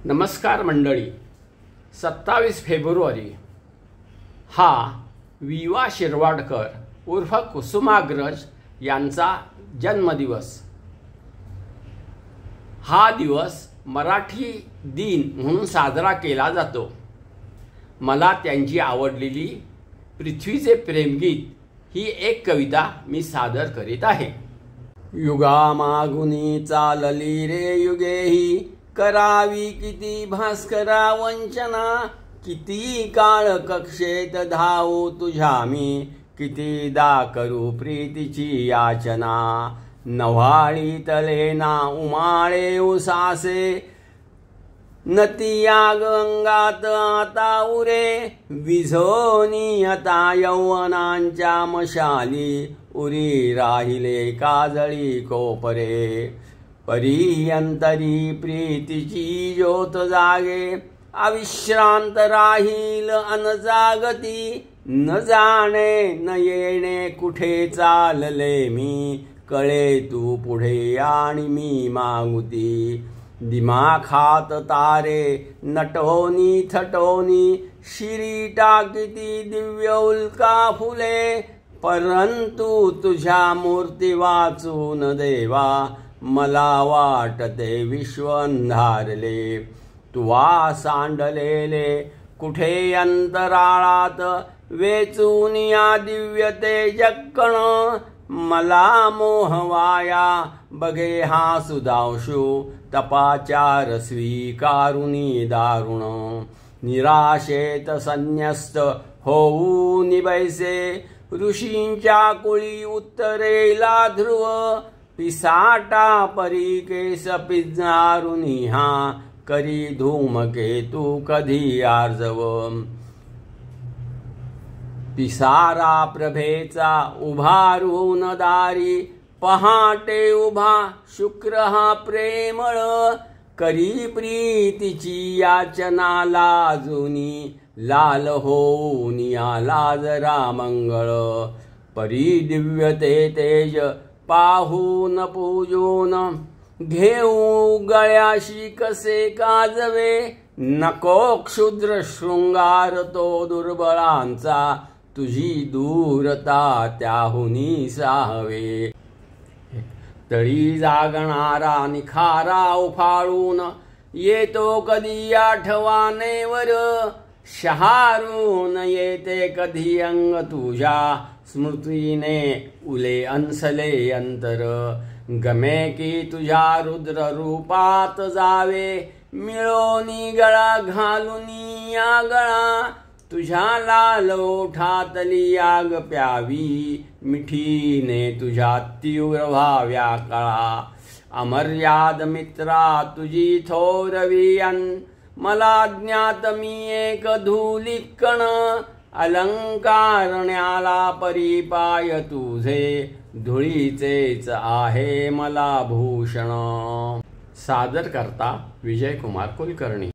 नमस्कार मंडळी, 27 फेब्रुवारी हा विवा शिरवाडकर उर्फ कुसुमाग्रज यांचा जन्मदिवस। हा दिवस मराठी दिन म्हणून साजरा केला जातो। मला त्यांची आवडलेली पृथ्वीचे प्रेमगीत ही एक कविता मी सादर करीत आहे। युगामागुनी चालली रे युगेही, करावी किती भास्करा वंचना। किती काळ कक्षेत धावू तुझ्या मी, कितीदा करू प्रीतीची याचना। नव्हाळी तले ना उमाळे उसासे, नतियाग अंगात आता उरे। विझोनी आता यौवनांच्या मशाली, उरी राहिले काजळी कोपरे। परीयंतरी प्रीतीची ज्योत जागे, अविश्रांत राहील अनजागती। न जाणे न येणे कुठे चालले मी, कळे तू पुढे आणि मी मागुती। दिमाखात तारे नटोनी थटोनी, शिरी टाकीती दिव्य उल्का फुले। परंतु तुझ्या मूर्ती वाचून देवा, मला वाटते विश्व अंधारले। तुवा सांडलेले कुठे अंतराळात, वेचून या दिव्य तेजकण। मला मोहवाया बघे हा सुधांशु, तपाचार स्वीकारुनी दारुण। निराशेत संन्यस्त होऊ निबैसे, ऋषींच्या कुळी उत्तरेला ध्रुव। पिसाटा परी केस पिंजारुनी हा, करी धूमकेतू कधी आर्जव। पिसारा प्रभेचा उभारून दारी, पहाटे उभा शुक्र हा प्रेमळ। करी प्रीतीची याचना लाजुनी, लाल होऊन आला जरा मंगळ। परी दिव्य ते तेज पाहून पूजून, घेऊ गळ्याशी कसे काजवे। नको क्षुद्र शृंगार तो दुर्बळांचा, तुझी दूरता त्याहुनी साहवे। तळी जागणारा निखारा उफाळून, येतो कधी आठवानेवर। शहारून येते कधी अंग तुझ्या, स्मृतीने उले अंसले अंतर। गमे की तुझ्या रुद्र रूपात जावे, मिळोनी गळा घालुनी या गळा। तुझ्या लाल ओठातली आग प्यावी, मिठीने तुझ्या तीव्र व्हाव्या कळा। अमर्याद मित्रा तुझी थोरवी मला ज्ञात मी एक धूलिक कण। अलंकारण्याला परिपाय तुझे, धुळीचेच आहे मला भूषण। सादर करता विजय कुमार कुलकर्णी।